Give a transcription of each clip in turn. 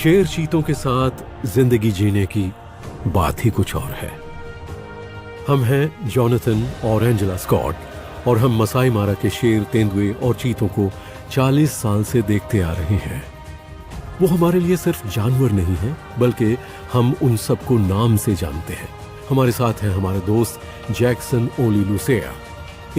शेर चीतों के साथ जिंदगी जीने की बात ही कुछ और है। हम हैं जॉनथन और एंजेला स्कॉट और हम मसाई मारा के शेर, तेंदुए और चीतों को 40 साल से देखते आ रहे हैं। वो हमारे लिए सिर्फ जानवर नहीं है, बल्कि हम उन सबको नाम से जानते हैं। हमारे साथ हैं हमारे दोस्त जैक्सन ओली लुसेया।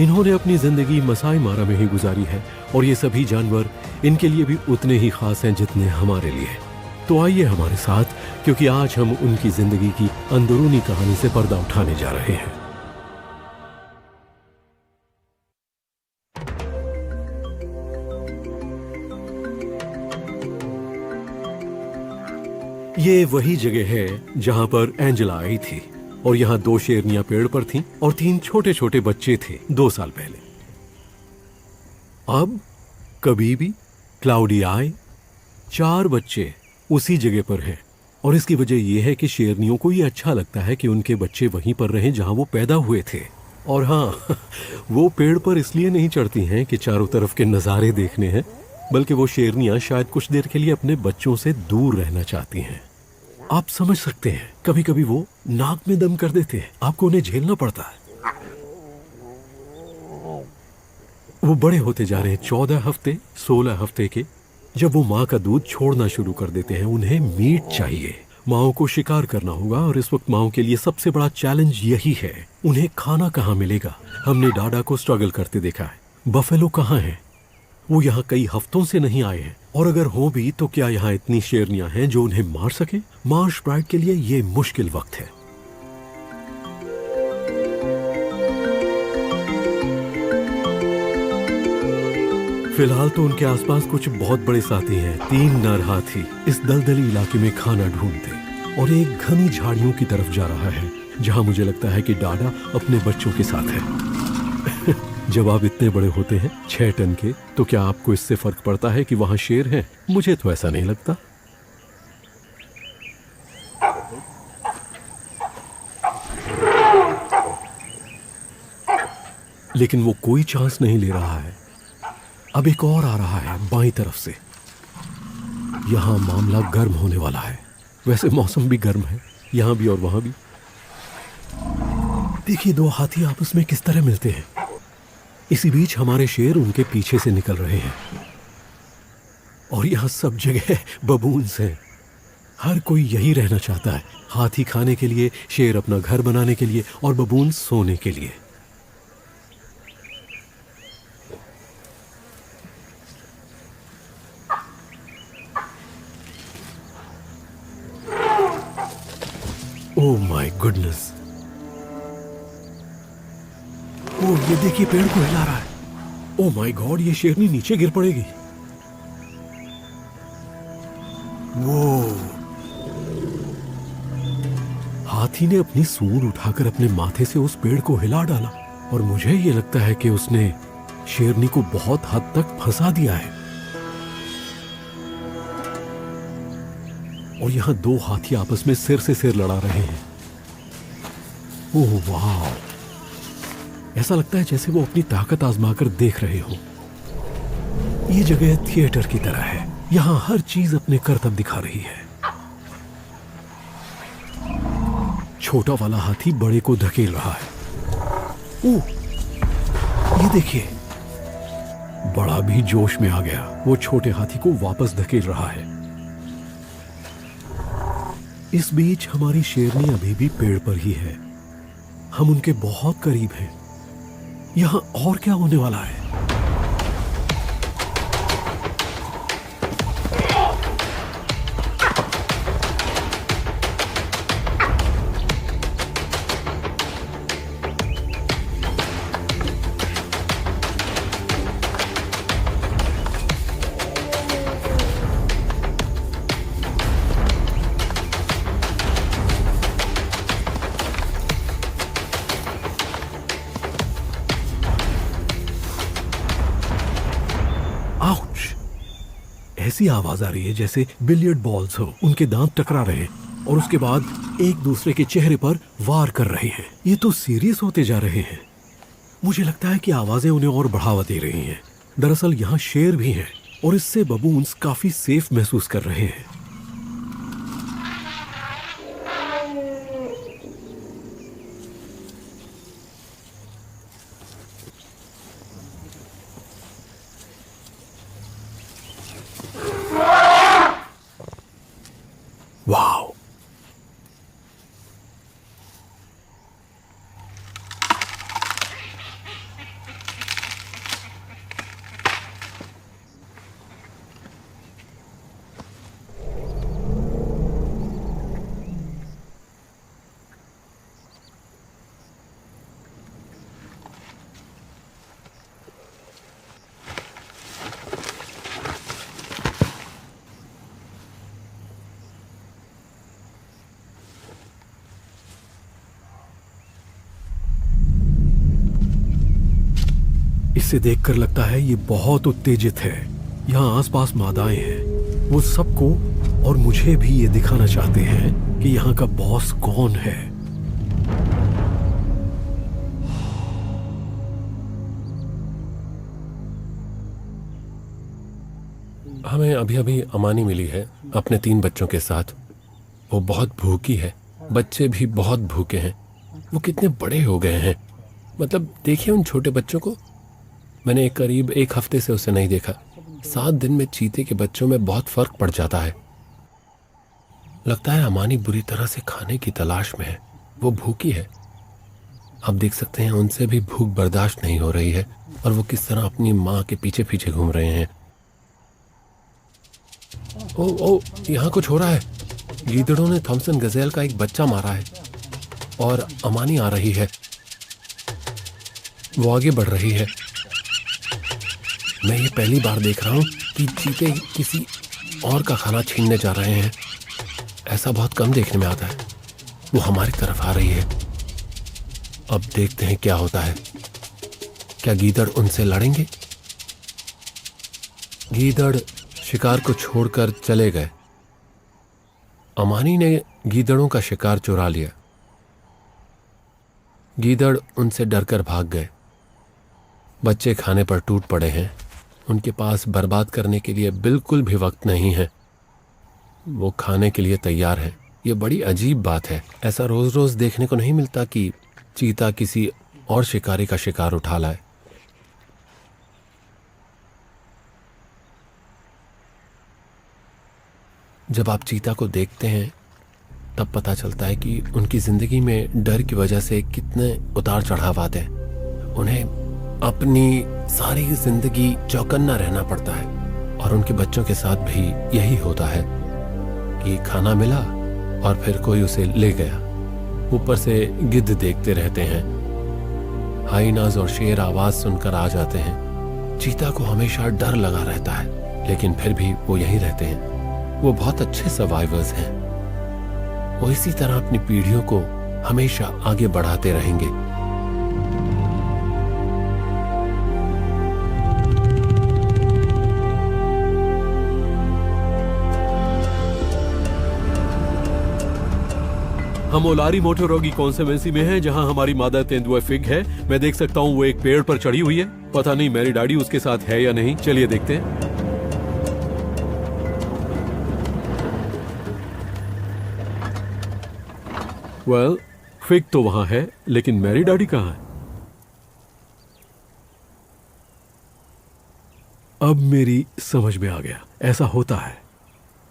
इन्होंने अपनी जिंदगी मसाई मारा में ही गुजारी है और ये सभी जानवर इनके लिए भी उतने ही खास हैं जितने हमारे लिए। तो आइए हमारे साथ, क्योंकि आज हम उनकी जिंदगी की अंदरूनी कहानी से पर्दा उठाने जा रहे हैं। ये वही जगह है जहां पर एंजेला आई थी और यहाँ 2 शेरनियां पेड़ पर थीं और 3 छोटे छोटे बच्चे थे 2 साल पहले। अब कभी भी क्लाउडी आए 4 बच्चे उसी जगह पर हैं और इसकी वजह यह है कि शेरनियों को ये अच्छा लगता है कि उनके बच्चे वहीं पर रहें जहां वो पैदा हुए थे। और हाँ, वो पेड़ पर इसलिए नहीं चढ़ती हैं कि चारों तरफ के नज़ारे देखने हैं, बल्कि वो शेरनियां शायद कुछ देर के लिए अपने बच्चों से दूर रहना चाहती हैं। आप समझ सकते हैं, कभी कभी वो नाक में दम कर देते हैं, आपको उन्हें झेलना पड़ता है। वो बड़े होते जा रहे हैं, 14 हफ्ते 16 हफ्ते के। जब वो माँ का दूध छोड़ना शुरू कर देते हैं, उन्हें मीट चाहिए। माओ को शिकार करना होगा और इस वक्त माओ के लिए सबसे बड़ा चैलेंज यही है, उन्हें खाना कहाँ मिलेगा। हमने डाडा को स्ट्रगल करते देखा है। बफेलो कहाँ है? वो यहाँ कई हफ्तों से नहीं आए हैं, और अगर हो भी तो क्या यहाँ इतनी शेरनियां हैं जो उन्हें मार सके? मार्श ब्राइड के लिए ये मुश्किल वक्त है। फिलहाल तो उनके आसपास कुछ बहुत बड़े साथी हैं। 3 नर हाथी इस दलदली इलाके में खाना ढूंढते और एक घनी झाड़ियों की तरफ जा रहा है, जहां मुझे लगता है कि डाडा अपने बच्चों के साथ है। जब आप इतने बड़े होते हैं 6 टन के, तो क्या आपको इससे फर्क पड़ता है कि वहां शेर हैं? मुझे तो ऐसा नहीं लगता। लेकिन वो कोई चांस नहीं ले रहा है। अब एक और आ रहा है बाईं तरफ से। यहां मामला गर्म होने वाला है। वैसे मौसम भी गर्म है, यहां भी और वहां भी। देखिए 2 हाथी आपस में किस तरह मिलते हैं। इसी बीच हमारे शेर उनके पीछे से निकल रहे हैं और यहां सब जगह बबून्स हैं। हर कोई यही रहना चाहता है, हाथी खाने के लिए, शेर अपना घर बनाने के लिए और बबून्स सोने के लिए। Oh my goodness! ओह, ये देखिए पेड़ को हिला रहा है। ओह माय गॉड, ये शेरनी नीचे गिर पड़ेगी। वो हाथी ने अपनी सूंड उठाकर अपने माथे से उस पेड़ को हिला डाला और मुझे ये लगता है कि उसने शेरनी को बहुत हद तक फंसा दिया है। और यहां 2 हाथी आपस में सिर से सिर लड़ा रहे हैं। ओह वाह! ऐसा लगता है जैसे वो अपनी ताकत आजमाकर देख रहे हो। ये जगह थिएटर की तरह है, यहां हर चीज अपने करतब दिखा रही है। छोटा वाला हाथी बड़े को धकेल रहा है। ओह, ये देखिए, बड़ा भी जोश में आ गया। वो छोटे हाथी को वापस धकेल रहा है। इस बीच हमारी शेरनी अभी भी पेड़ पर ही है। हम उनके बहुत करीब हैं। यहां और क्या होने वाला है? ऐसी आवाज आ रही है जैसे बिलियर्ड बॉल्स हो, उनके दांत टकरा रहे हैं और उसके बाद एक दूसरे के चेहरे पर वार कर रहे हैं। ये तो सीरियस होते जा रहे हैं। मुझे लगता है कि आवाजें उन्हें और बढ़ावा दे रही हैं। दरअसल यहाँ शेर भी हैं और इससे बबून्स काफी सेफ महसूस कर रहे हैं। इसे देखकर लगता है ये बहुत उत्तेजित है। यहाँ आसपास मादाएं हैं। वो सबको और मुझे भी ये दिखाना चाहते हैं कि यहाँ का बॉस कौन है। हमें अभी अभी अमानी मिली है अपने 3 बच्चों के साथ। वो बहुत भूखी है, बच्चे भी बहुत भूखे हैं। वो कितने बड़े हो गए हैं, मतलब देखिए उन छोटे बच्चों को। मैंने करीब 1 हफ्ते से उसे नहीं देखा। 7 दिन में चीते के बच्चों में बहुत फर्क पड़ जाता है। लगता है अमानी बुरी तरह से खाने की तलाश में है। वो भूखी है। आप देख सकते हैं उनसे भी भूख बर्दाश्त नहीं हो रही है और वो किस तरह अपनी माँ के पीछे पीछे घूम रहे हैं। ओ, यहाँ कुछ हो रहा है। गीदड़ों ने थॉमसन गजेल का एक बच्चा मारा है और अमानी आ रही है। वो आगे बढ़ रही है। मैं ये पहली बार देख रहा हूँ कि चीते किसी और का खाना छीनने जा रहे हैं। ऐसा बहुत कम देखने में आता है। वो हमारी तरफ आ रही है। अब देखते हैं क्या होता है। क्या गीदड़ उनसे लड़ेंगे? गीदड़ शिकार को छोड़कर चले गए। अमानी ने गीदड़ों का शिकार चुरा लिया। गीदड़ उनसे डरकर भाग गए। बच्चे खाने पर टूट पड़े हैं। उनके पास बर्बाद करने के लिए बिल्कुल भी वक्त नहीं है। वो खाने के लिए तैयार हैं। ये बड़ी अजीब बात है। ऐसा रोज रोज देखने को नहीं मिलता कि चीता किसी और शिकारी का शिकार उठा लाए। जब आप चीता को देखते हैं तब पता चलता है कि उनकी जिंदगी में डर की वजह से कितने उतार चढ़ाव आते हैं। उन्हें अपनी सारी जिंदगी चौकन्ना रहना पड़ता है और उनके बच्चों के साथ भी यही होता है कि खाना मिला और फिर कोई उसे ले गया। ऊपर से गिद्ध देखते रहते हैं। हाइनाज और शेर आवाज सुनकर आ जाते हैं। चीता को हमेशा डर लगा रहता है, लेकिन फिर भी वो यहीं रहते हैं। वो बहुत अच्छे सर्वाइवर्स हैं। वो इसी तरह अपनी पीढ़ियों को हमेशा आगे बढ़ाते रहेंगे। हम ओलारी मोटोरोगी कॉन्सेवेंसी में हैं, जहां हमारी मादा तेंदुआ फिग है। मैं देख सकता हूं वो एक पेड़ पर चढ़ी हुई है। पता नहीं मेरी डैडी उसके साथ है या नहीं। चलिए देखते हैं। वेल, फिग तो वहां है, लेकिन मेरी डैडी कहां है? अब मेरी समझ में आ गया। ऐसा होता है।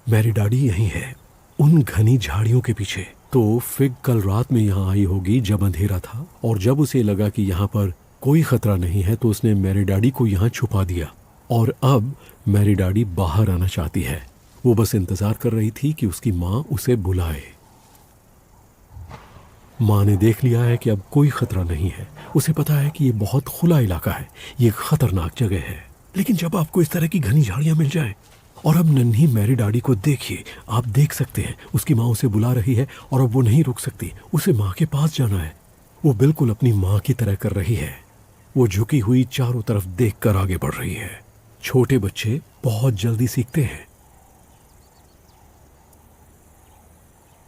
मेरी डैडी यहीं है, उन घनी झाड़ियों के पीछे। तो फिग कल रात में यहाँ आई होगी जब अंधेरा था, और जब उसे लगा कि यहाँ पर कोई खतरा नहीं है तो उसने मेरी डैडी को यहाँ छुपा दिया। और अब मेरी डैडी बाहर आना चाहती है। वो बस इंतजार कर रही थी कि उसकी माँ उसे बुलाए। माँ ने देख लिया है कि अब कोई खतरा नहीं है। उसे पता है कि ये बहुत खुला इलाका है, ये खतरनाक जगह है। लेकिन जब आपको इस तरह की घनी झाड़ियां मिल जाएं, और अब नन्ही मेरी डैडी को देखिए, आप देख सकते हैं उसकी माँ उसे बुला रही है और अब वो नहीं रुक सकती। उसे माँ के पास जाना है। वो बिल्कुल अपनी माँ की तरह कर रही है। वो झुकी हुई चारों तरफ देखकर आगे बढ़ रही है। छोटे बच्चे बहुत जल्दी सीखते हैं।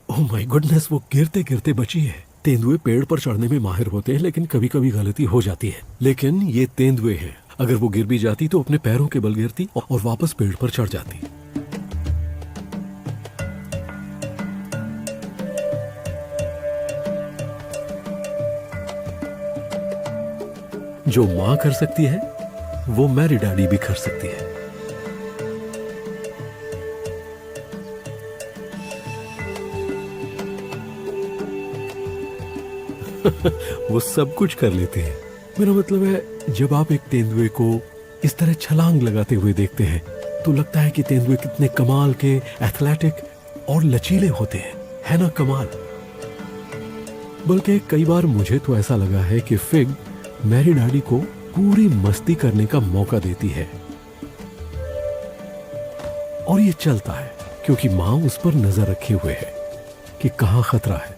ओह माय गुडनेस, वो गिरते गिरते बची है। तेंदुए पेड़ पर चढ़ने में माहिर होते हैं, लेकिन कभी कभी गलती हो जाती है। लेकिन ये तेंदुए हैं। अगर वो गिर भी जाती तो अपने पैरों के बल गिरती और वापस पेड़ पर चढ़ जाती। जो मां कर सकती है वो मेरी डैडी भी कर सकती है। वो सब कुछ कर लेते हैं। मेरा मतलब है, जब आप एक तेंदुए को इस तरह छलांग लगाते हुए देखते हैं तो लगता है कि तेंदुए कितने कमाल के एथलेटिक और लचीले होते हैं, है ना? कमाल। बल्कि कई बार मुझे तो ऐसा लगा है कि फिग मेरी डैडी को पूरी मस्ती करने का मौका देती है। और ये चलता है क्योंकि माँ उस पर नजर रखे हुए है कि कहाँ खतरा है।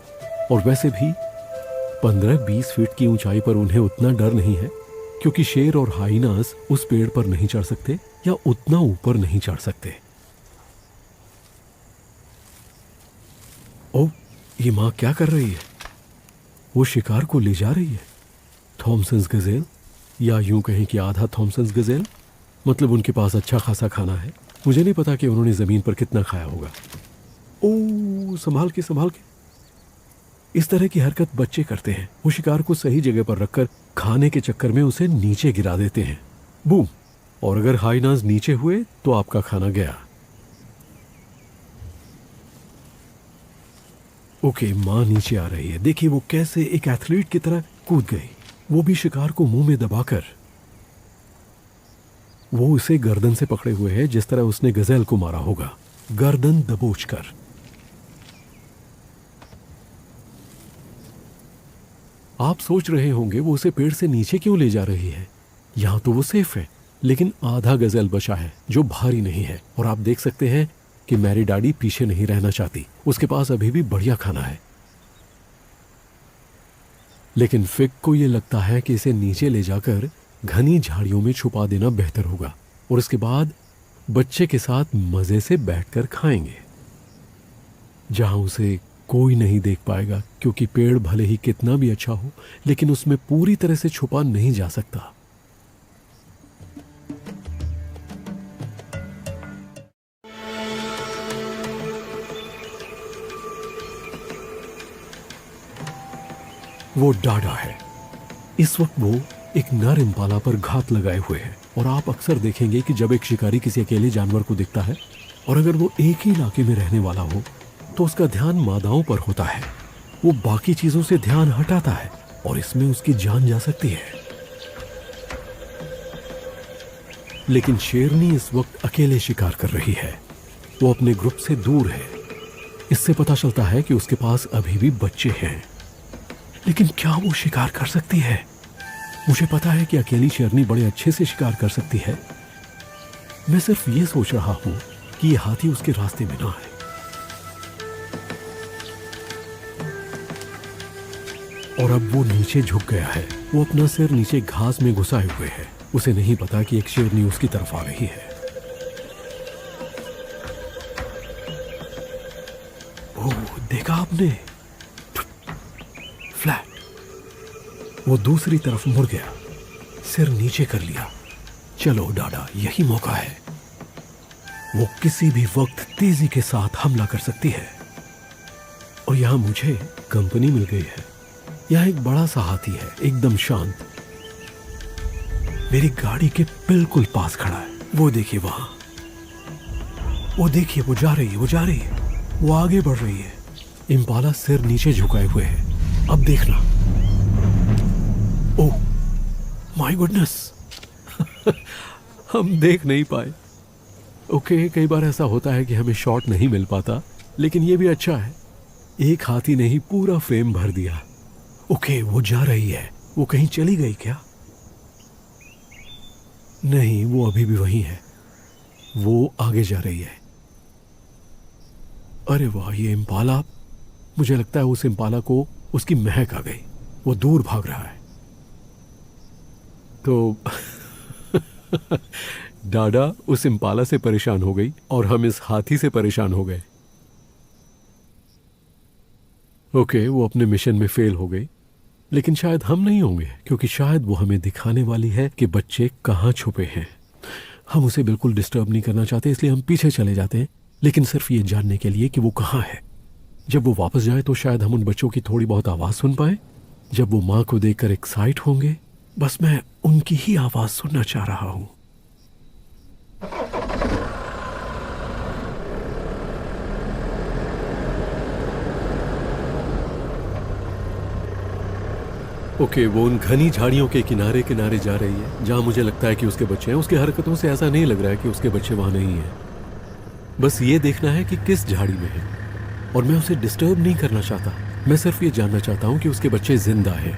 और वैसे भी 15-20 फीट की ऊंचाई पर उन्हें उतना डर नहीं है। क्योंकि शेर और हाइनास उस पेड़ पर नहीं चढ़ सकते या उतना ऊपर नहीं चढ़ सकते। ओ, ये माँ क्या कर रही है? वो शिकार को ले जा रही है। थॉमसन्स गजेल, या यूं कहें कि आधा थॉमसन्स गजेल। मतलब उनके पास अच्छा खासा खाना है। मुझे नहीं पता कि उन्होंने जमीन पर कितना खाया होगा। ओ, संभाल के संभाल के। इस तरह की हरकत बच्चे करते हैं। वो शिकार को सही जगह पर रखकर खाने के चक्कर में उसे नीचे गिरा देते हैं। बूम! और अगर हाइनास नीचे हुए तो आपका खाना गया। ओके, माँ नीचे आ रही है। देखिए वो कैसे एक एथलीट की तरह कूद गई, वो भी शिकार को मुंह में दबाकर। वो उसे गर्दन से पकड़े हुए है, जिस तरह उसने गजेल को मारा होगा, गर्दन दबोचकर। आप सोच रहे होंगे वो उसे पेड़ से नीचे क्यों ले जा रही है? यहां तो वो सेफ है, लेकिन आधा गजेल बचा है जो भारी नहीं है। और आप देख सकते हैं कि मैरी डैडी पीछे नहीं रहना चाहती। उसके पास अभी भी बढ़िया खाना है। लेकिन फिग को यह लगता है कि इसे नीचे ले जाकर घनी झाड़ियों में छुपा देना बेहतर होगा, और इसके बाद बच्चे के साथ मजे से बैठकर खाएंगे, जहां उसे कोई नहीं देख पाएगा, क्योंकि पेड़ भले ही कितना भी अच्छा हो, लेकिन उसमें पूरी तरह से छुपा नहीं जा सकता। वो डाडा है। इस वक्त वो एक नर इम्पाला पर घात लगाए हुए है। और आप अक्सर देखेंगे कि जब एक शिकारी किसी अकेले जानवर को दिखता है, और अगर वो एक ही इलाके में रहने वाला हो, तो उसका ध्यान मादाओं पर होता है। वो बाकी चीजों से ध्यान हटाता है, और इसमें उसकी जान जा सकती है। लेकिन शेरनी इस वक्त अकेले शिकार कर रही है। वो अपने ग्रुप से दूर है। इससे पता चलता है कि उसके पास अभी भी बच्चे हैं। लेकिन क्या वो शिकार कर सकती है? मुझे पता है कि अकेली शेरनी बड़े अच्छे से शिकार कर सकती है। मैं सिर्फ ये सोच रहा हूं कि ये हाथी उसके रास्ते में ना आए। और अब वो नीचे झुक गया है। वो अपना सिर नीचे घास में घुसाए हुए है। उसे नहीं पता कि एक शेरनी उसकी तरफ आ रही है। ओह, देखा आपने? फ्लैट। वो दूसरी तरफ मुड़ गया, सिर नीचे कर लिया। चलो डाडा, यही मौका है। वो किसी भी वक्त तेजी के साथ हमला कर सकती है। और यहां मुझे कंपनी मिल गई है। यह एक बड़ा सा हाथी है, एकदम शांत। मेरी गाड़ी के बिल्कुल पास खड़ा है। वो देखिए वहां, वो देखिए, वो जा रही है, वो जा रही है, वो आगे बढ़ रही है। इम्पाला सिर नीचे झुकाए हुए है। अब देखना। ओह माय गुडनेस, हम देख नहीं पाए। ओके, कई बार ऐसा होता है कि हमें शॉट नहीं मिल पाता, लेकिन ये भी अच्छा है। एक हाथी ने ही पूरा फ्रेम भर दिया। ओके, वो जा रही है। वो कहीं चली गई क्या? नहीं, वो अभी भी वहीं है। वो आगे जा रही है। अरे वाह, ये इम्पाला, मुझे लगता है उस इम्पाला को उसकी महक आ गई। वो दूर भाग रहा है। तो डाडा उस इम्पाला से परेशान हो गई और हम इस हाथी से परेशान हो गए। ओके, वो अपने मिशन में फेल हो गई, लेकिन शायद हम नहीं होंगे, क्योंकि शायद वो हमें दिखाने वाली है कि बच्चे कहाँ छुपे हैं। हम उसे बिल्कुल डिस्टर्ब नहीं करना चाहते, इसलिए हम पीछे चले जाते हैं, लेकिन सिर्फ ये जानने के लिए कि वो कहाँ है। जब वो वापस जाए तो शायद हम उन बच्चों की थोड़ी बहुत आवाज़ सुन पाए। जब वो माँ को देखकर एक्साइट होंगे, बस मैं उनकी ही आवाज़ सुनना चाह रहा हूँ। ओके, वो उन घनी झाड़ियों के किनारे किनारे जा रही है, जहां मुझे लगता है कि उसके बच्चे हैं। उसकी हरकतों से ऐसा नहीं लग रहा है कि उसके बच्चे वहां नहीं हैं। बस ये देखना है कि किस झाड़ी में है, और मैं उसे डिस्टर्ब नहीं करना चाहता। मैं सिर्फ ये जानना चाहता हूं कि उसके बच्चे जिंदा हैं।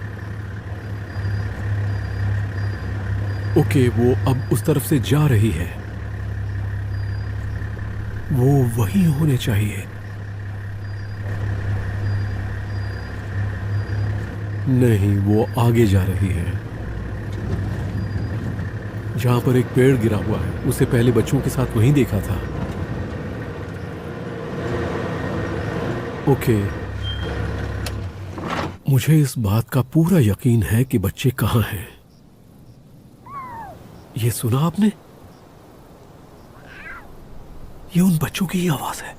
ओके, वो अब उस तरफ से जा रही है। वो वहीं होने चाहिए। नहीं, वो आगे जा रही है। जहां पर एक पेड़ गिरा हुआ है, उसे पहले बच्चों के साथ वहीं देखा था। ओके, मुझे इस बात का पूरा यकीन है कि बच्चे कहां हैं। ये सुना आपने? ये उन बच्चों की ही आवाज है।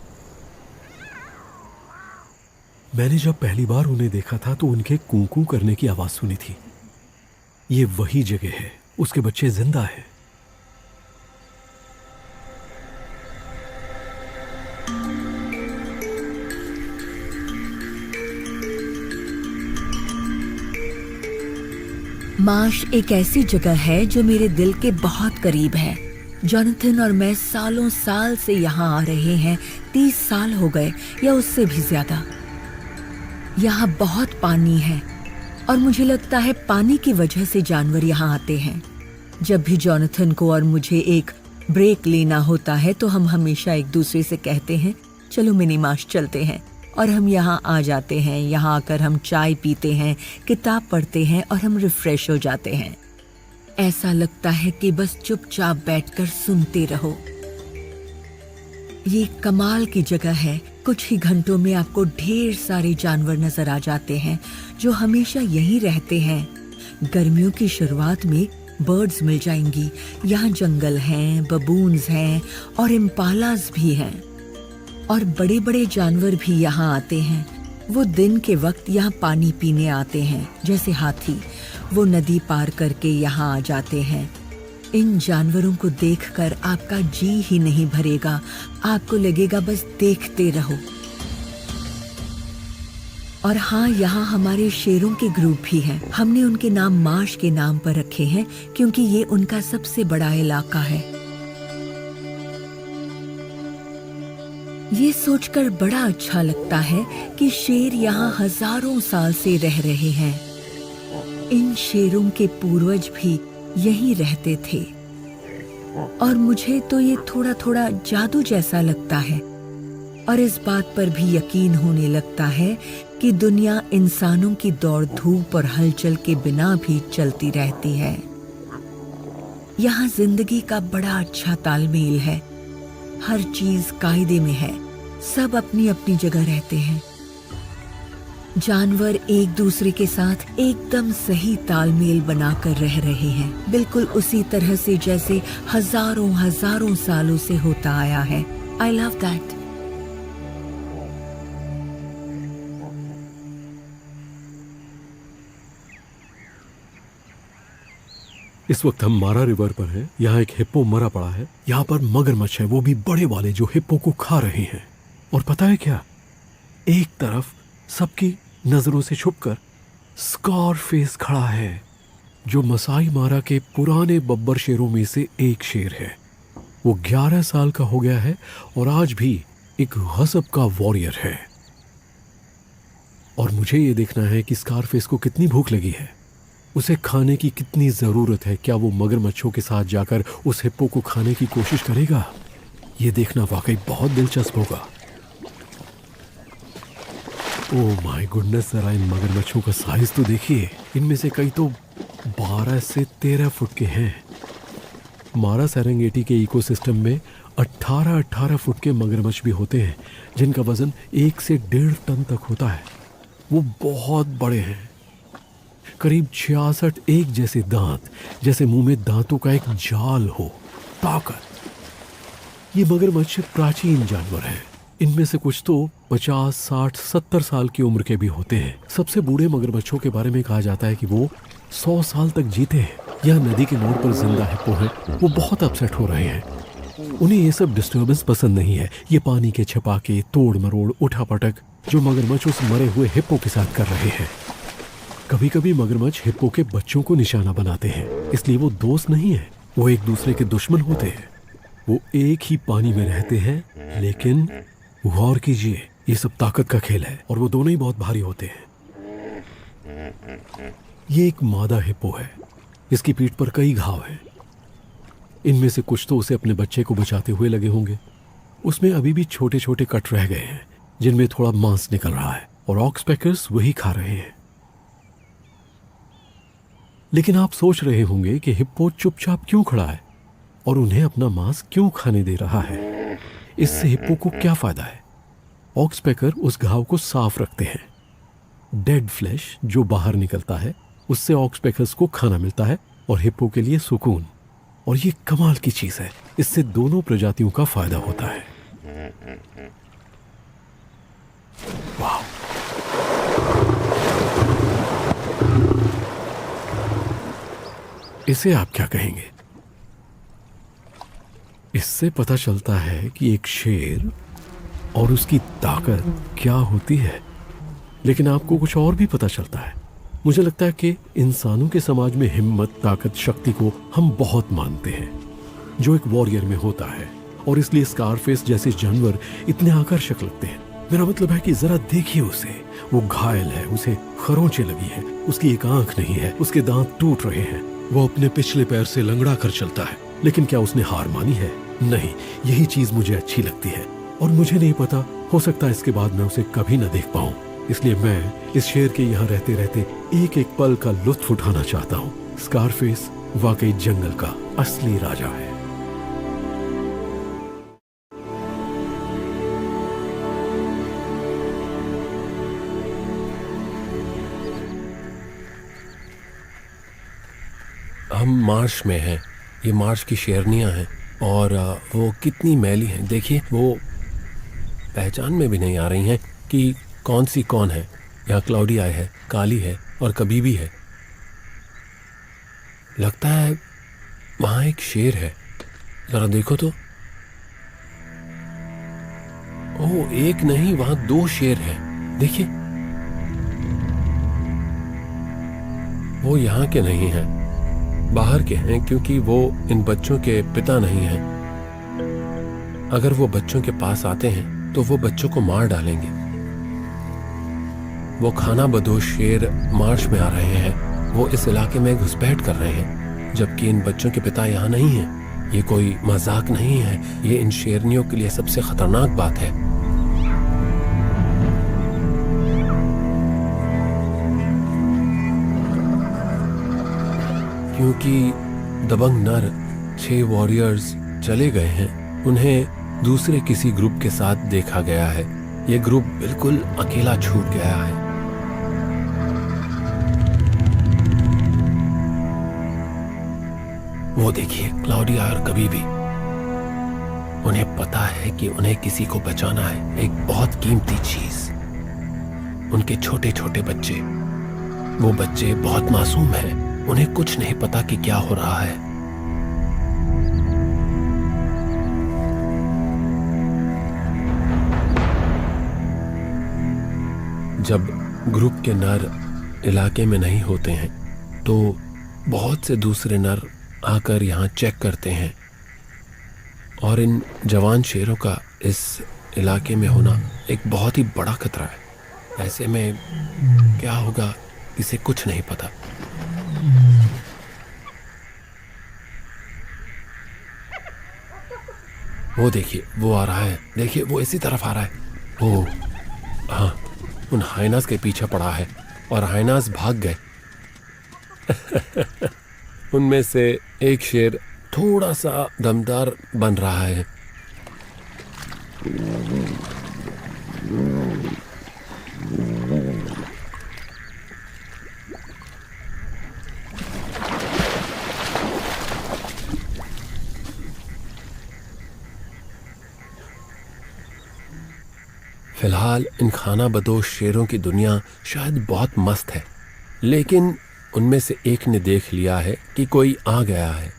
मैंने जब पहली बार उन्हें देखा था तो उनके कूं-कूं करने की आवाज सुनी थी। ये वही जगह है, उसके बच्चे जिंदा हैं। मार्श एक ऐसी जगह है जो मेरे दिल के बहुत करीब है। जॉनथन और मैं सालों साल से यहाँ आ रहे हैं। 30 साल हो गए या उससे भी ज्यादा। यहाँ बहुत पानी है और मुझे लगता है पानी की वजह से जानवर यहाँ आते हैं। जब भी जॉनथन को और मुझे एक ब्रेक लेना होता है तो हम हमेशा एक दूसरे से कहते हैं, चलो मिनी मार्श चलते हैं। और हम यहाँ आ जाते हैं। यहाँ आकर हम चाय पीते हैं, किताब पढ़ते हैं और हम रिफ्रेश हो जाते हैं। ऐसा लगता है कि बस चुपचाप बैठकर सुनते रहो। ये कमाल की जगह है। कुछ ही घंटों में आपको ढेर सारे जानवर नजर आ जाते हैं जो हमेशा यहीं रहते हैं। गर्मियों की शुरुआत में बर्ड्स मिल जाएंगी। यहाँ जंगल हैं, बबून्स हैं और इम्पालास भी हैं। और बड़े बड़े जानवर भी यहाँ आते हैं। वो दिन के वक्त यहाँ पानी पीने आते हैं, जैसे हाथी। वो नदी पार करके यहाँ आ जाते हैं। इन जानवरों को देखकर आपका जी ही नहीं भरेगा। आपको लगेगा बस देखते रहो। और हाँ, यहाँ हमारे शेरों के ग्रुप भी हैं। हमने उनके नाम मार्श के नाम पर रखे हैं क्योंकि ये उनका सबसे बड़ा इलाका है। ये सोचकर बड़ा अच्छा लगता है कि शेर यहाँ हजारों साल से रह रहे हैं। इन शेरों के पूर्वज भी यहीं रहते थे। और मुझे तो ये थोड़ा थोड़ा जादू जैसा लगता है। और इस बात पर भी यकीन होने लगता है कि दुनिया इंसानों की दौड़ धूप और हलचल के बिना भी चलती रहती है। यहाँ जिंदगी का बड़ा अच्छा तालमेल है। हर चीज कायदे में है। सब अपनी अपनी जगह रहते हैं। जानवर एक दूसरे के साथ एकदम सही तालमेल बनाकर रह रहे हैं, बिल्कुल उसी तरह से जैसे हजारों हजारों सालों से होता आया है। I love that. इस वक्त हम मारा रिवर पर हैं। यहाँ एक हिप्पो मरा पड़ा है। यहाँ पर मगरमच्छ है, वो भी बड़े वाले, जो हिप्पो को खा रहे हैं। और पता है क्या, एक तरफ सबकी नजरों से छुपकर स्कारफेस खड़ा है, जो मसाई मारा के पुराने बब्बर शेरों में से एक शेर है। वो 11 साल का हो गया है और आज भी एक गजब का वॉरियर है। और मुझे ये देखना है कि स्कारफेस को कितनी भूख लगी है, उसे खाने की कितनी जरूरत है। क्या वो मगरमच्छों के साथ जाकर उस हिप्पो को खाने की कोशिश करेगा? ये देखना वाकई बहुत दिलचस्प होगा। ओह माय गुडनेस, जरा इन मगरमच्छों का साइज तो देखिए। इनमें से कई तो 12 से 13 फुट के हैं। मारा सेरेंगेटी के इकोसिस्टम में 18 फुट के मगरमच्छ भी होते हैं, जिनका वजन 1 से 1.5 टन तक होता है। वो बहुत बड़े हैं, करीब 66 एक जैसे दांत, जैसे मुंह में दांतों का एक जाल हो। ताकत। ये मगरमच्छ प्राचीन जानवर हैं। इनमें से कुछ तो 50, 60, 70 साल की उम्र के भी होते हैं। सबसे बूढ़े मगरमच्छों के बारे में कहा जाता है कि वो 100 साल तक जीते हैं। यह नदी के मोड़ पर जिंदा हिप्पो है। वो बहुत अपसेट हो रहे हैं। उन्हें ये सब डिस्टर्बेंस पसंद नहीं है। ये पानी के छपाके, तोड़ मरोड़, उठापटक जो मगरमच्छ उस मरे हुए हिप्पो के साथ कर रहे हैं। कभी कभी मगरमच्छ हिप्पो के बच्चों को निशाना बनाते हैं, इसलिए वो दोस्त नहीं है, वो एक दूसरे के दुश्मन होते हैं। वो एक ही पानी में रहते हैं, लेकिन गौर कीजिए, ये सब ताकत का खेल है और वो दोनों ही बहुत भारी होते हैं। ये एक मादा हिप्पो है। इसकी पीठ पर कई घाव हैं। इनमें से कुछ तो उसे अपने बच्चे को बचाते हुए लगे होंगे। उसमें अभी भी छोटे छोटे कट रह गए हैं, जिनमें थोड़ा मांस निकल रहा है और ऑक्सपेकर्स वही खा रहे हैं। लेकिन आप सोच रहे होंगे कि हिप्पो चुपचाप क्यों खड़ा है और उन्हें अपना मांस क्यों खाने दे रहा है। इससे हिप्पो को क्या फायदा है? ऑक्सपेकर उस घाव को साफ रखते हैं। डेड फ्लैश जो बाहर निकलता है उससे ऑक्सपेकर्स को खाना मिलता है और हिप्पो के लिए सुकून। और ये कमाल की चीज है, इससे दोनों प्रजातियों का फायदा होता है। वाह! इसे आप क्या कहेंगे? इससे पता चलता है कि एक शेर और उसकी ताकत क्या होती है। लेकिन आपको कुछ और भी पता चलता है। मुझे लगता है कि इंसानों के समाज में हिम्मत, ताकत, शक्ति को हम बहुत मानते हैं जो एक वॉरियर में होता है, और इसलिए स्कारफेस जैसे जानवर इतने आकर्षक लगते हैं। मेरा मतलब है कि जरा देखिए उसे, वो घायल है, उसे खरोंचे लगी हैं, उसकी एक आंख नहीं है, उसके दांत टूट रहे हैं, वो अपने पिछले पैर से लंगड़ा कर चलता है। लेकिन क्या उसने हार मानी है? नहीं। यही चीज मुझे अच्छी लगती है और मुझे नहीं पता, हो सकता है इसके बाद मैं उसे कभी न देख पाऊं। इसलिए मैं इस शेर के यहाँ रहते रहते एक एक पल का लुत्फ उठाना चाहता हूँ। स्कारफेस वाकई जंगल का असली राजा है। हम मार्श में हैं। ये मार्श की शेरनियां हैं और वो कितनी मैली हैं। देखिए, वो पहचान में भी नहीं आ रही हैं कि कौन सी कौन है। यहाँ क्लाउडी आई है, काली है और कबीबी है। लगता है वहाँ एक शेर है, जरा देखो तो। ओह, एक नहीं, वहाँ 2 शेर हैं। देखिए, वो यहाँ के नहीं हैं, बाहर के हैं, क्योंकि वो इन बच्चों के पिता नहीं हैं। अगर वो बच्चों के पास आते हैं तो वो बच्चों को मार डालेंगे। वो खाना बदोश शेर मार्श में आ रहे हैं। वो इस इलाके में घुसपैठ कर रहे हैं, जबकि इन बच्चों के पिता यहाँ नहीं हैं। ये कोई मजाक नहीं है, ये इन शेरनियों के लिए सबसे खतरनाक बात है। क्योंकि दबंग नर 6 वॉरियर्स चले गए हैं, उन्हें दूसरे किसी ग्रुप के साथ देखा गया है। ये ग्रुप बिल्कुल अकेला छूट गया है। वो देखिए, क्लाउडिया और कबीबी। उन्हें पता है कि उन्हें किसी को बचाना है, एक बहुत कीमती चीज। उनके छोटे छोटे बच्चे, वो बच्चे बहुत मासूम हैं, उन्हें कुछ नहीं पता कि क्या हो रहा है। जब ग्रुप के नर इलाके में नहीं होते हैं तो बहुत से दूसरे नर आकर यहाँ चेक करते हैं, और इन जवान शेरों का इस इलाके में होना एक बहुत ही बड़ा खतरा है। ऐसे में क्या होगा इसे कुछ नहीं पता। वो देखिए, वो आ रहा है। देखिए, वो इसी तरफ आ रहा है। ओह हाँ, उन हाइनास के पीछे पड़ा है और हाइनास भाग गए। उनमें से एक शेर थोड़ा सा दमदार बन रहा है। फिलहाल इन खाना बदोश शेरों की दुनिया शायद बहुत मस्त है, लेकिन उनमें से एक ने देख लिया है कि कोई आ गया है।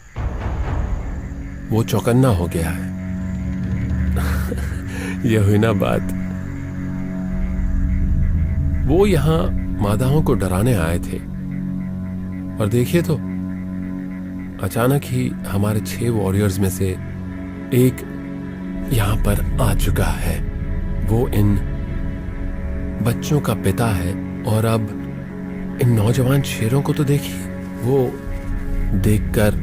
वो चौकन्ना हो गया है। यह हुई ना बात। वो यहाँ मादाओं को डराने आए थे, और देखिए तो अचानक ही हमारे 6 वॉरियर्स में से एक यहाँ पर आ चुका है। वो इन बच्चों का पिता है, और अब इन नौजवान शेरों को तो देखिए। वो देखकर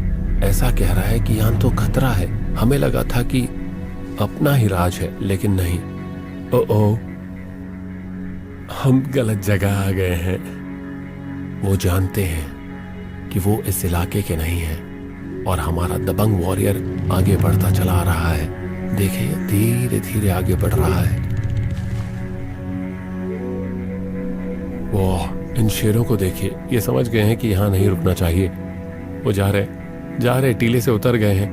ऐसा कह रहा है कि यहाँ तो खतरा है। हमें लगा था कि अपना ही राज है, लेकिन नहीं। ओ, हम गलत जगह आ गए हैं। वो जानते हैं कि वो इस इलाके के नहीं हैं और हमारा दबंग वॉरियर आगे बढ़ता चला आ रहा है। देखिए धीरे धीरे आगे बढ़ रहा है। वो इन शेरों को देखिए, ये समझ गए हैं कि यहाँ नहीं रुकना चाहिए। वो जा रहे टीले से उतर गए हैं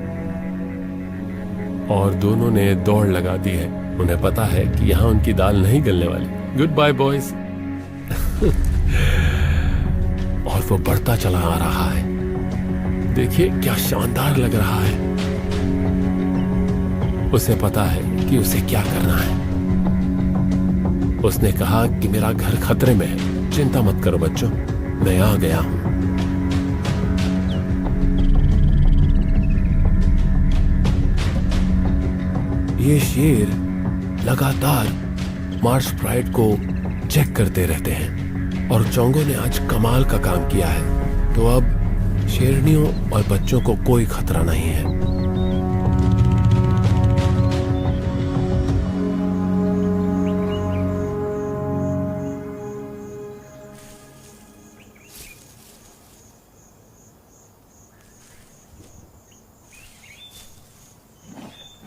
और दोनों ने दौड़ लगा दी है। उन्हें पता है कि यहाँ उनकी दाल नहीं गलने वाली। Goodbye boys. और वो बढ़ता चला आ रहा है। देखिए क्या शानदार लग रहा है। उसे पता है कि उसे क्या करना है। उसने कहा कि मेरा घर खतरे में है, चिंता मत करो बच्चों, मैं आ गया हूं। ये शेर लगातार मार्श प्राइड को चेक करते रहते हैं और चोंगो ने आज कमाल का काम किया है। तो अब शेरनियों और बच्चों को कोई खतरा नहीं है।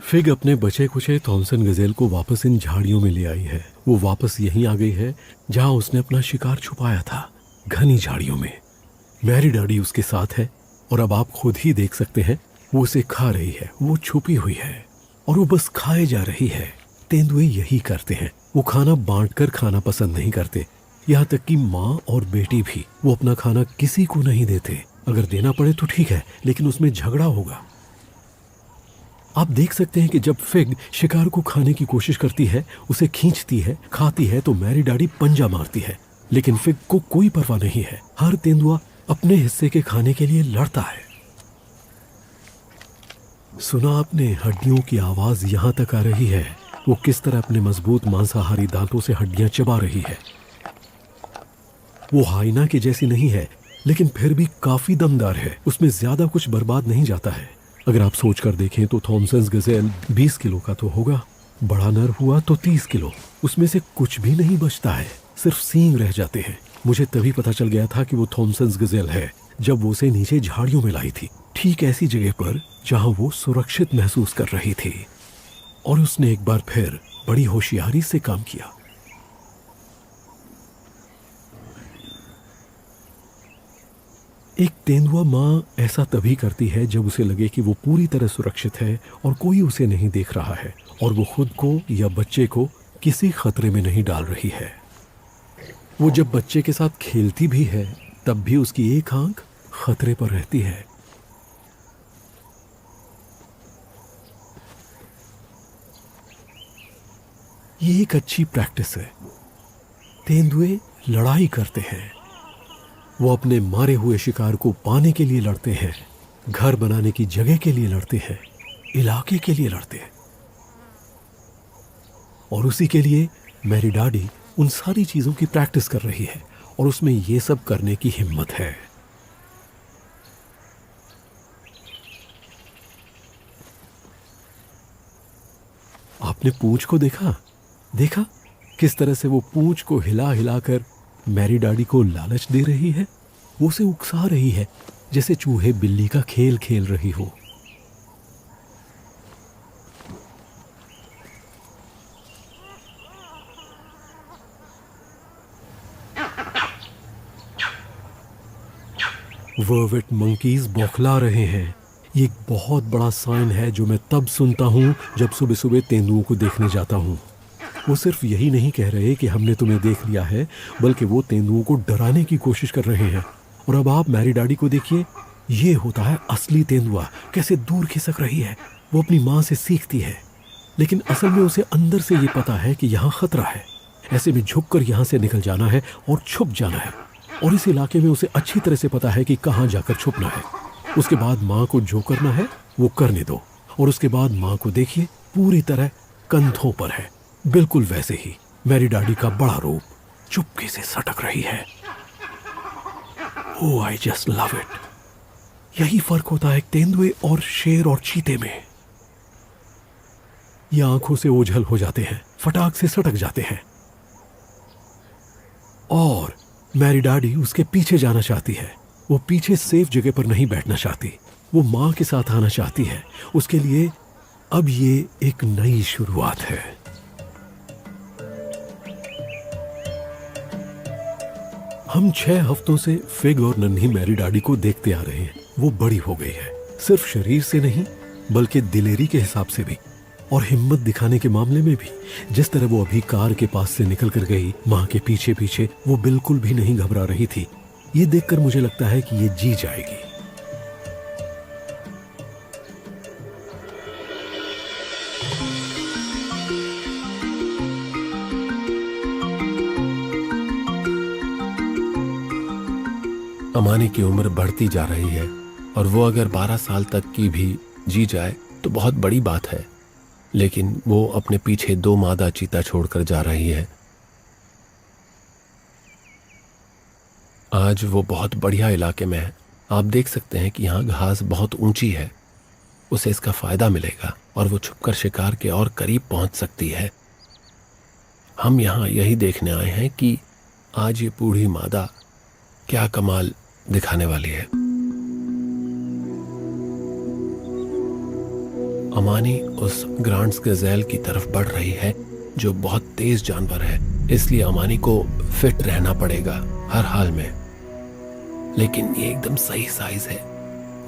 फिग अपने बचे कुचे थॉमसन गजेल को वापस इन झाड़ियों में ले आई है। वो वापस यहीं आ गई है जहां उसने अपना शिकार छुपाया था, घनी झाड़ियों में। मैरी डैडी उसके साथ है और अब आप खुद ही देख सकते हैं वो उसे खा रही है। वो छुपी हुई है और वो बस खाए जा रही है। तेंदुए यही करते हैं, वो खाना बांटकर खाना पसंद नहीं करते। यहाँ तक कि माँ और बेटी भी। वो अपना खाना किसी को नहीं देते। अगर देना पड़े तो ठीक है, लेकिन उसमें झगड़ा होगा। आप देख सकते हैं कि जब फिग शिकार को खाने की कोशिश करती है, उसे खींचती है, खाती है, तो मैरी डैडी पंजा मारती है। लेकिन फिग को कोई परवाह नहीं है। हर तेंदुआ अपने हिस्से के खाने के लिए लड़ता है। सुना आपने हड्डियों की आवाज यहां तक आ रही है। वो किस तरह अपने मजबूत मांसाहारी दांतों से हड्डियां चबा रही है। वो हाइना के जैसी नहीं है, लेकिन फिर भी काफी दमदार है। उसमें ज्यादा कुछ बर्बाद नहीं जाता है। अगर आप सोच कर देखें तो थॉमसन गजेल 20 किलो का तो होगा, बड़ा नर हुआ तो 30 किलो। उसमें से कुछ भी नहीं बचता है, सिर्फ सींग रह जाते हैं। मुझे तभी पता चल गया था कि वो थॉमसन गजेल है जब वो उसे नीचे झाड़ियों में लाई थी, ठीक ऐसी जगह पर जहां वो सुरक्षित महसूस कर रही थी। और उसने एक बार फिर बड़ी होशियारी से काम किया। एक तेंदुआ माँ ऐसा तभी करती है जब उसे लगे कि वो पूरी तरह सुरक्षित है और कोई उसे नहीं देख रहा है और वो खुद को या बच्चे को किसी खतरे में नहीं डाल रही है। वो जब बच्चे के साथ खेलती भी है तब भी उसकी एक आंख खतरे पर रहती है। ये एक अच्छी प्रैक्टिस है। तेंदुए लड़ाई करते हैं। वो अपने मारे हुए शिकार को पाने के लिए लड़ते हैं, घर बनाने की जगह के लिए लड़ते हैं, इलाके के लिए लड़ते हैं। और उसी के लिए मैरी डैडी उन सारी चीजों की प्रैक्टिस कर रही है और उसमें ये सब करने की हिम्मत है। आपने पूंछ को देखा किस तरह से वो पूंछ को हिला हिलाकर मैरी डैडी को लालच दे रही है। वो उसे उकसा रही है जैसे चूहे बिल्ली का खेल खेल रही हो। वर्वेट मंकीज बौखला रहे हैं। ये एक बहुत बड़ा साइन है जो मैं तब सुनता हूँ जब सुबह सुबह तेंदुओं को देखने जाता हूँ। वो सिर्फ यही नहीं कह रहे कि हमने तुम्हें देख लिया है, बल्कि वो तेंदुओं को डराने की कोशिश कर रहे हैं। और अब आप मैरी डैडी को देखिए, ये होता है असली तेंदुआ, कैसे दूर खिसक रही है। वो अपनी माँ से सीखती है, लेकिन असल में उसे अंदर से ये पता है कि यहाँ खतरा है। ऐसे में झुककर यहाँ से निकल जाना है और छुप जाना है। और इस इलाके में उसे अच्छी तरह से पता है कि कहाँ जाकर छुपना है। उसके बाद माँ को जो करना है वो करने दो। और उसके बाद माँ को देखिए, पूरी तरह कंधों पर है, बिल्कुल वैसे ही मैरी डैडी का बड़ा रूप चुपके से सटक रही है। ओह, आई जस्ट लव इट। यही फर्क होता है तेंदुए और शेर और चीते में। ये आंखों से ओझल हो जाते हैं, फटाक से सटक जाते हैं। और मैरी डैडी उसके पीछे जाना चाहती है। वो पीछे सेफ जगह पर नहीं बैठना चाहती, वो माँ के साथ आना चाहती है। उसके लिए अब ये एक नई शुरुआत है। हम 6 हफ्तों से फिग और नन्ही मैरी डाडी को देखते आ रहे हैं। वो बड़ी हो गई है, सिर्फ शरीर से नहीं बल्कि दिलेरी के हिसाब से भी और हिम्मत दिखाने के मामले में भी। जिस तरह वो अभी कार के पास से निकल कर गई माँ के पीछे पीछे, वो बिल्कुल भी नहीं घबरा रही थी। ये देखकर मुझे लगता है कि ये जी जाएगी। अमानी की उम्र बढ़ती जा रही है और वो अगर 12 साल तक की भी जी जाए तो बहुत बड़ी बात है, लेकिन वो अपने पीछे 2 मादा चीता छोड़कर जा रही है। आज वो बहुत बढ़िया इलाके में है। आप देख सकते हैं कि यहाँ घास बहुत ऊंची है, उसे इसका फायदा मिलेगा और वो छुपकर शिकार के और करीब पहुंच सकती है। हम यहाँ यही देखने आए हैं कि आज ये बूढ़ी मादा क्या कमाल दिखाने वाली है। अमानी उस ग्रांड्स गज़ेल की तरफ बढ़ रही है जो बहुत तेज जानवर है, इसलिए अमानी को फिट रहना पड़ेगा हर हाल में। लेकिन ये एकदम सही साइज है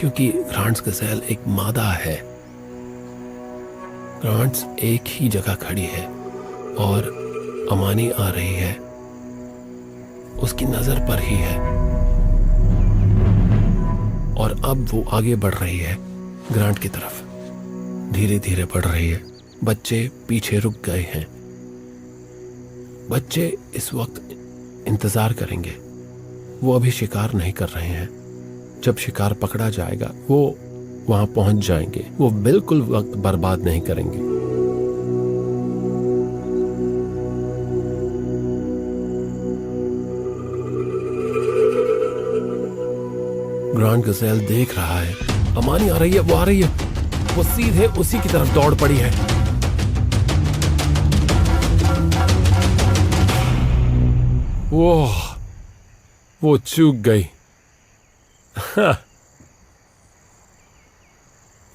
क्योंकि ग्रांड्स गज़ेल एक मादा है। ग्रांड्स एक ही जगह खड़ी है और अमानी आ रही है, उसकी नजर पर ही है और अब वो आगे बढ़ रही है ग्रांट की तरफ, धीरे धीरे बढ़ रही है। बच्चे पीछे रुक गए हैं। बच्चे इस वक्त इंतजार करेंगे, वो अभी शिकार नहीं कर रहे हैं। जब शिकार पकड़ा जाएगा वो वहां पहुंच जाएंगे, वो बिल्कुल वक्त बर्बाद नहीं करेंगे। ग्रांड गज़ेल देख रहा है अमानी आ रही है, वो आ रही है, वो सीधे उसी की तरफ दौड़ पड़ी है। वो चूक गई।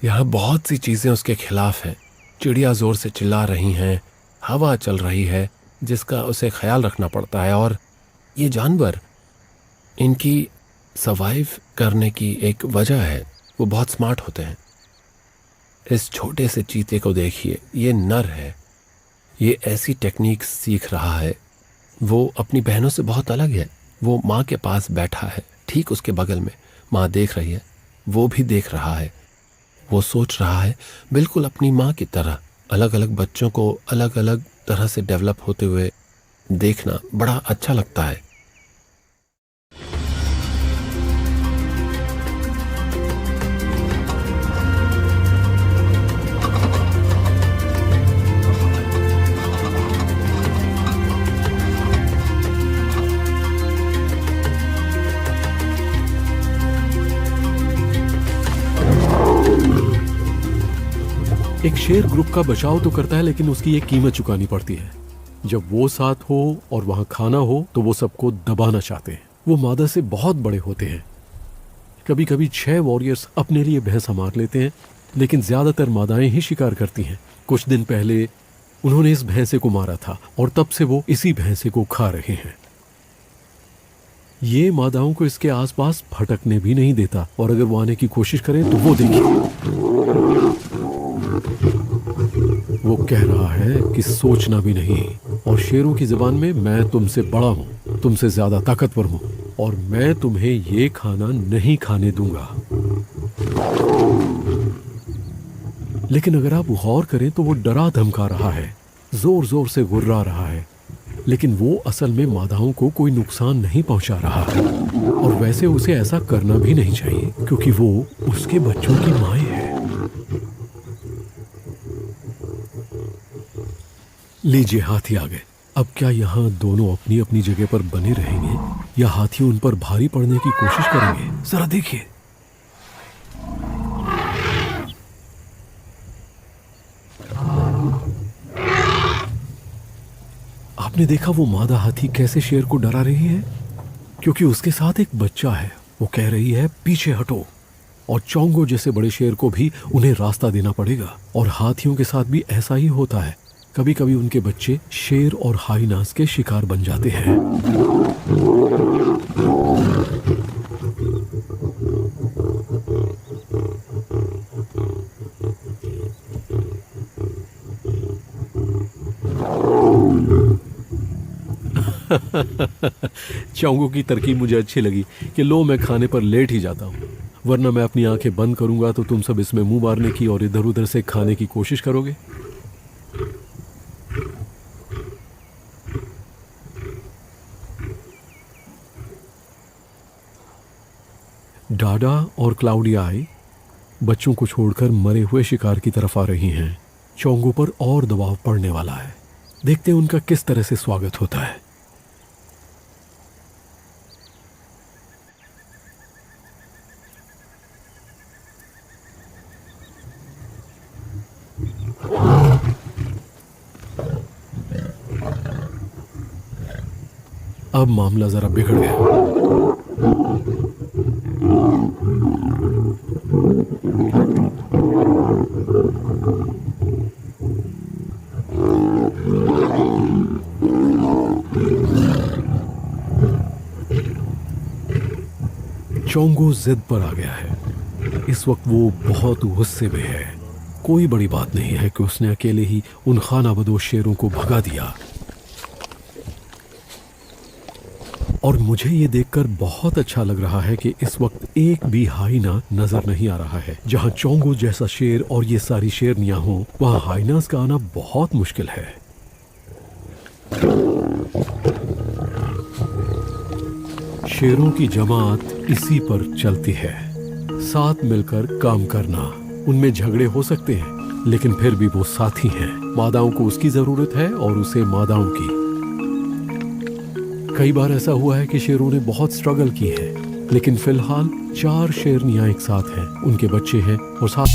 यहां बहुत सी चीजें उसके खिलाफ हैं। चिड़िया जोर से चिल्ला रही हैं, हवा चल रही है जिसका उसे ख्याल रखना पड़ता है, और ये जानवर, इनकी सर्वाइव करने की एक वजह है, वो बहुत स्मार्ट होते हैं। इस छोटे से चीते को देखिए, ये नर है, ये ऐसी टेक्निक सीख रहा है। वो अपनी बहनों से बहुत अलग है। वो माँ के पास बैठा है, ठीक उसके बगल में माँ देख रही है, वो भी देख रहा है। वो सोच रहा है बिल्कुल अपनी माँ की तरह। अलग अलग बच्चों को अलग अलग तरह से डेवलप होते हुए देखना बड़ा अच्छा लगता है। एक शेर ग्रुप का बचाव तो करता है, लेकिन उसकी एक कीमत चुकानी पड़ती है। जब वो साथ हो और वहां खाना हो तो वो सबको दबाना चाहते हैं। वो मादा से बहुत बड़े होते हैं। कभी कभी 6 वॉरियर्स अपने लिए भैंस मार लेते हैं, लेकिन ज्यादातर मादाएं ही शिकार करती हैं। कुछ दिन पहले उन्होंने इस भैंसे को मारा था और तब से वो इसी भैंसे को खा रहे हैं। ये मादाओं को इसके आसपास भटकने भी नहीं देता, और अगर वो आने की कोशिश करें तो वो देखिए, वो कह रहा है कि सोचना भी नहीं। और शेरों की जुबान में, मैं तुमसे बड़ा हूं, तुमसे ज्यादा ताकतवर हूं, और मैं तुम्हें ये खाना नहीं खाने दूंगा। लेकिन अगर आप गौर करें तो वो डरा धमका रहा है, जोर जोर से गुर्रा रहा है, लेकिन वो असल में मादाओं को कोई नुकसान नहीं पहुंचा रहा है। और वैसे उसे ऐसा करना भी नहीं चाहिए क्योंकि वो उसके बच्चों की माँ है। लीजिए, हाथी आ गए। अब क्या यहाँ दोनों अपनी अपनी जगह पर बने रहेंगे या हाथी उन पर भारी पड़ने की कोशिश करेंगे? जरा देखिए। आपने देखा वो मादा हाथी कैसे शेर को डरा रही है? क्योंकि उसके साथ एक बच्चा है वो कह रही है पीछे हटो, और चोंगो जैसे बड़े शेर को भी उन्हें रास्ता देना पड़ेगा। और हाथियों के साथ भी ऐसा ही होता है, कभी कभी उनके बच्चे शेर और हाइनास के शिकार बन जाते हैं। चोंगो की तरकीब मुझे अच्छी लगी कि लो मैं खाने पर लेट ही जाता हूँ, वरना मैं अपनी आंखें बंद करूंगा तो तुम सब इसमें मुंह मारने की और इधर उधर से खाने की कोशिश करोगे। डाडा और क्लाउडिया आई बच्चों को छोड़कर मरे हुए शिकार की तरफ आ रही हैं। चोंगो पर और दबाव पड़ने वाला है। देखते हैं उनका किस तरह से स्वागत होता है। अब मामला जरा बिगड़ गया। चोंगो जिद पर आ गया है। इस वक्त वो बहुत गुस्से में है। कोई बड़ी बात नहीं है कि उसने अकेले ही उन खानाबदोश शेरों को भगा दिया। और मुझे ये देखकर बहुत अच्छा लग रहा है कि इस वक्त एक भी हाइना नजर नहीं आ रहा है। जहां चोंगो जैसा शेर और ये सारी शेरनियां हों, वहां हाइनास का आना बहुत मुश्किल है। शेरों की जमात इसी पर चलती है, साथ मिलकर काम करना। उनमें झगड़े हो सकते हैं, लेकिन फिर भी वो साथी हैं। मादाओं को उसकी जरूरत है और उसे मादाओं की। कई बार ऐसा हुआ है कि शेरों ने बहुत स्ट्रगल की है, लेकिन फिलहाल 4 शेरनियां एक साथ हैं, उनके बच्चे हैं और साथ।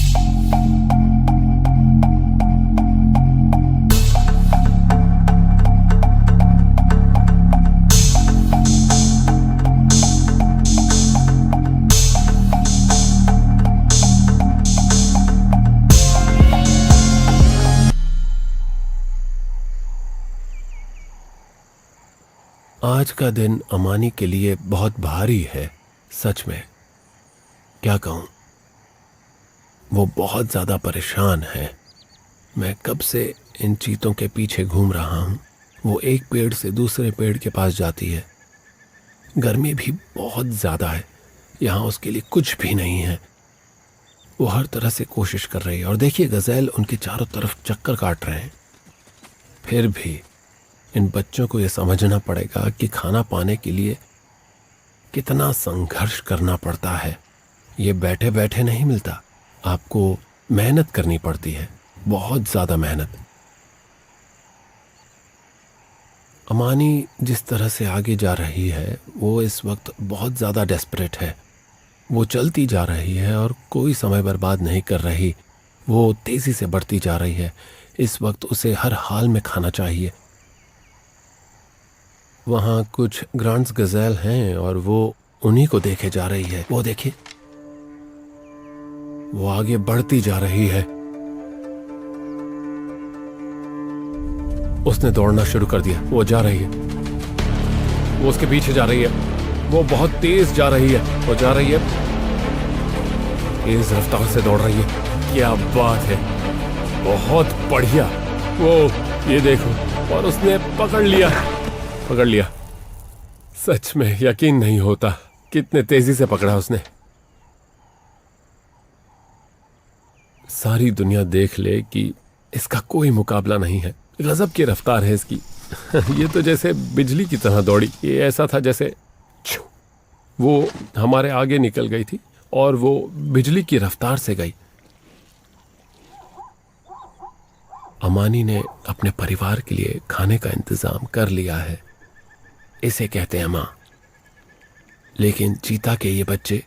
आज का दिन अमानी के लिए बहुत भारी है। सच में क्या कहूं, वो बहुत ज्यादा परेशान है। मैं कब से इन चीतों के पीछे घूम रहा हूं। वो एक पेड़ से दूसरे पेड़ के पास जाती है। गर्मी भी बहुत ज्यादा है, यहां उसके लिए कुछ भी नहीं है। वो हर तरह से कोशिश कर रही है। और देखिए, गज़ेल उनके चारों तरफ चक्कर काट रहे हैं। फिर भी इन बच्चों को यह समझना पड़ेगा कि खाना पाने के लिए कितना संघर्ष करना पड़ता है। ये बैठे बैठे नहीं मिलता, आपको मेहनत करनी पड़ती है, बहुत ज्यादा मेहनत। अमानी जिस तरह से आगे जा रही है, वो इस वक्त बहुत ज्यादा डेस्परेट है। वो चलती जा रही है और कोई समय बर्बाद नहीं कर रही। वो तेजी से बढ़ती जा रही है। इस वक्त उसे हर हाल में खाना चाहिए। वहां कुछ ग्रांड्स गज़ेल हैं और वो उन्हीं को देखे जा रही है। वो देखिए, वो आगे बढ़ती जा रही है। उसने दौड़ना शुरू कर दिया। वो जा रही है, वो उसके पीछे जा रही है। वो बहुत तेज जा रही है। वो जा रही है, तेज रफ्तार से दौड़ रही है। क्या बात है, बहुत बढ़िया। वो ये देखो, और उसने पकड़ लिया। सच में यकीन नहीं होता कितने तेजी से पकड़ा उसने। सारी दुनिया देख ले कि इसका कोई मुकाबला नहीं है। गजब की रफ्तार है इसकी। ये तो जैसे बिजली की तरह दौड़ी। ये ऐसा था जैसे वो हमारे आगे निकल गई थी और वो बिजली की रफ्तार से गई। अमानी ने अपने परिवार के लिए खाने का इंतजाम कर लिया है, इसे कहते हैं मां। लेकिन चीता के ये बच्चे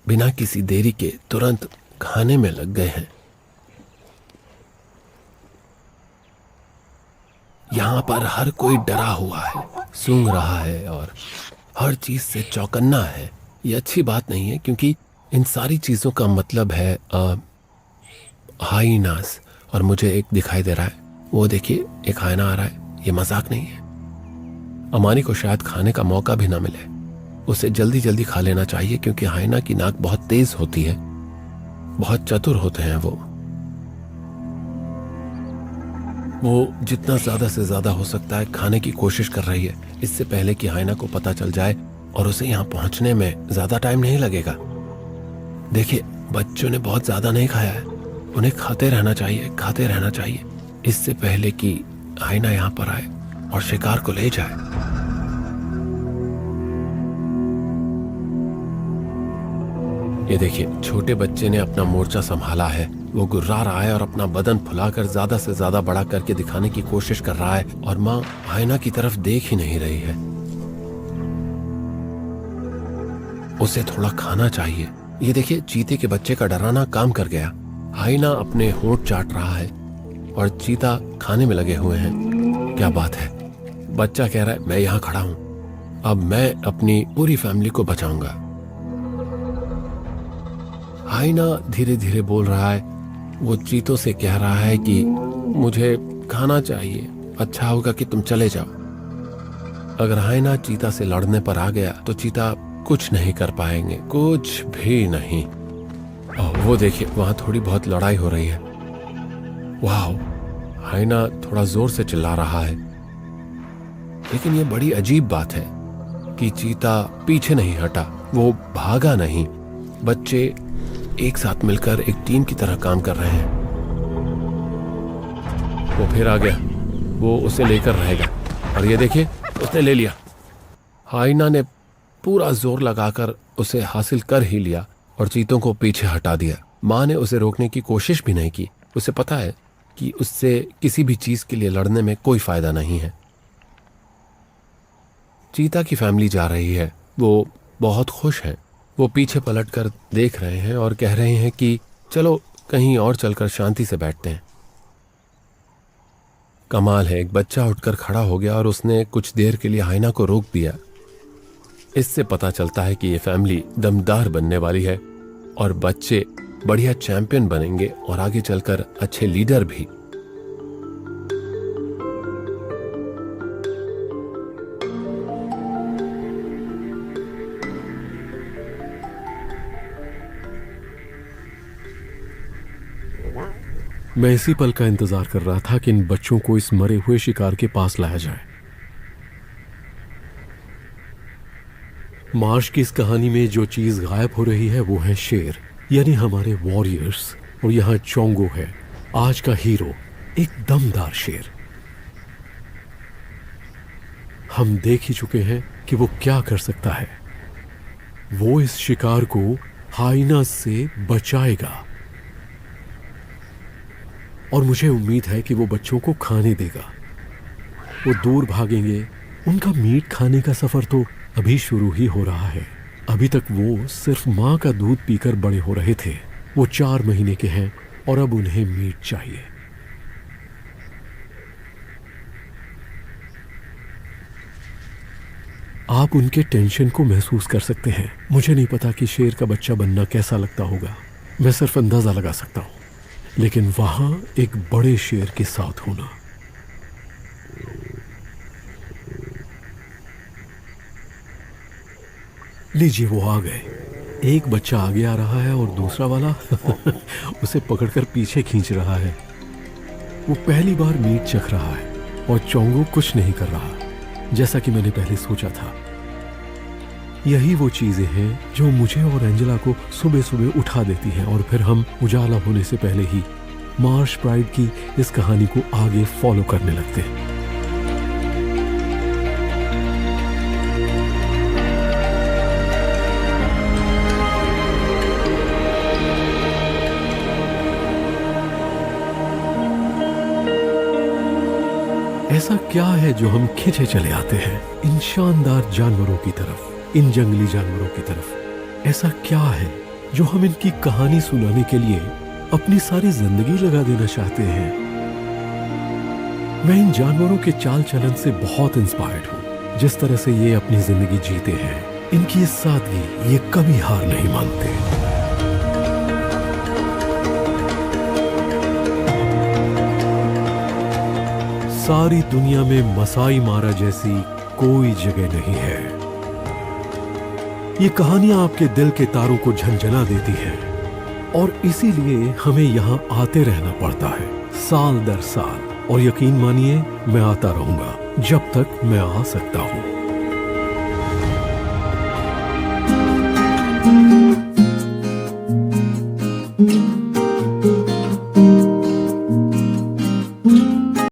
बिना किसी देरी के तुरंत खाने में लग गए हैं। यहां पर हर कोई डरा हुआ है, सूंघ रहा है और हर चीज से चौकन्ना है। ये अच्छी बात नहीं है, क्योंकि इन सारी चीज़ों का मतलब है हाइनास। और मुझे एक दिखाई दे रहा है, वो देखिए एक हाइना आ रहा है। ये मजाक नहीं है। अमानी को शायद खाने का मौका भी ना मिले। उसे जल्दी जल्दी खा लेना चाहिए, क्योंकि हाइना की नाक बहुत तेज होती है, बहुत चतुर होते हैं वो जितना ज्यादा से ज्यादा हो सकता है खाने की कोशिश कर रही है, इससे पहले कि हाइना को पता चल जाए, और उसे यहाँ पहुंचने में ज्यादा टाइम नहीं लगेगा। देखिए बच्चों ने बहुत ज्यादा नहीं खाया है, उन्हें खाते रहना चाहिए, खाते रहना चाहिए, इससे पहले कि हाइना यहाँ पर आए और शिकार को ले जाए। ये देखिए छोटे बच्चे ने अपना मोर्चा संभाला है। वो गुर्रा रहा है और अपना बदन फुलाकर ज्यादा से ज्यादा बड़ा करके दिखाने की कोशिश कर रहा है, और माँ हाइना की तरफ देख ही नहीं रही है। उसे थोड़ा खाना चाहिए। ये देखिए चीते के बच्चे का डराना काम कर गया। हाइना अपने होंठ चाट रहा है और चीता खाने में लगे हुए हैं। क्या बात है, बच्चा कह रहा है मैं यहाँ खड़ा हूं, अब मैं अपनी पूरी फैमिली को बचाऊंगा। हाइना धीरे धीरे बोल रहा है। वो चीतों से कह रहा है कि मुझे खाना चाहिए, अच्छा होगा कि तुम चले जाओ। अगर हाइना चीता से लड़ने पर आ गया तो चीता कुछ नहीं कर पाएंगे, कुछ भी नहीं। वो देखिए वहां थोड़ी बहुत लड़ाई हो रही है। वाह, हाइना थोड़ा जोर से चिल्ला रहा है। लेकिन ये बड़ी अजीब बात है कि चीता पीछे नहीं हटा, वो भागा नहीं। बच्चे एक साथ मिलकर एक टीम की तरह काम कर रहे हैं। वो फिर आ गया, वो उसे लेकर रहेगा, और ये देखिए उसने ले लिया। हाइना ने पूरा जोर लगाकर उसे हासिल कर ही लिया और चीतों को पीछे हटा दिया। माँ ने उसे रोकने की कोशिश भी नहीं की। उसे पता है कि उससे किसी भी चीज के लिए लड़ने में कोई फायदा नहीं है। चीता की फैमिली जा रही है, वो बहुत खुश है। वो पीछे पलटकर देख रहे हैं और कह रहे हैं कि चलो कहीं और चलकर शांति से बैठते हैं। कमाल है, एक बच्चा उठकर खड़ा हो गया और उसने कुछ देर के लिए हाइना को रोक दिया। इससे पता चलता है कि ये फैमिली दमदार बनने वाली है और बच्चे बढ़िया चैंपियन बनेंगे और आगे चलकर अच्छे लीडर भी। मैं इसी पल का इंतजार कर रहा था कि इन बच्चों को इस मरे हुए शिकार के पास लाया जाए। मार्श की इस कहानी में जो चीज गायब हो रही है वो है शेर, यानी हमारे वॉरियर्स। और यहाँ चोंगो है आज का हीरो, एक दमदार शेर। हम देख ही चुके हैं कि वो क्या कर सकता है। वो इस शिकार को हाइना से बचाएगा और मुझे उम्मीद है कि वो बच्चों को खाने देगा। वो दूर भागेंगे। उनका मीट खाने का सफर तो अभी शुरू ही हो रहा है। अभी तक वो सिर्फ माँ का दूध पीकर बड़े हो रहे थे। वो 4 महीने के हैं और अब उन्हें मीट चाहिए। आप उनके टेंशन को महसूस कर सकते हैं। मुझे नहीं पता कि शेर का बच्चा बनना कैसा लगता होगा, मैं सिर्फ अंदाजा लगा सकता हूं। लेकिन वहां एक बड़े शेर के साथ होना, लीजिए वो आ गए। एक बच्चा आगे आ रहा है और दूसरा वाला उसे पकड़कर पीछे खींच रहा है। वो पहली बार मीट चख रहा है और चोंगो कुछ नहीं कर रहा, जैसा कि मैंने पहले सोचा था। यही वो चीजें हैं जो मुझे और एंजेला को सुबह सुबह उठा देती हैं और फिर हम उजाला होने से पहले ही मार्श प्राइड की इस कहानी को आगे फॉलो करने लगते हैं। ऐसा क्या है जो हम खिंचे चले आते हैं इन शानदार जानवरों की तरफ, इन जंगली जानवरों की तरफ? ऐसा क्या है जो हम इनकी कहानी सुनाने के लिए अपनी सारी जिंदगी लगा देना चाहते हैं? मैं इन जानवरों के चाल चलन से बहुत इंस्पायर्ड हूँ। जिस तरह से ये अपनी जिंदगी जीते हैं, इनकी ये सादगी, ये कभी हार नहीं मानते। सारी दुनिया में मसाई मारा जैसी कोई जगह नहीं है। ये कहानियां आपके दिल के तारों को झंझना देती हैं और इसीलिए हमें यहां आते रहना पड़ता है, साल दर साल। और यकीन मानिए, मैं आता रहूंगा जब तक मैं आ सकता हूं।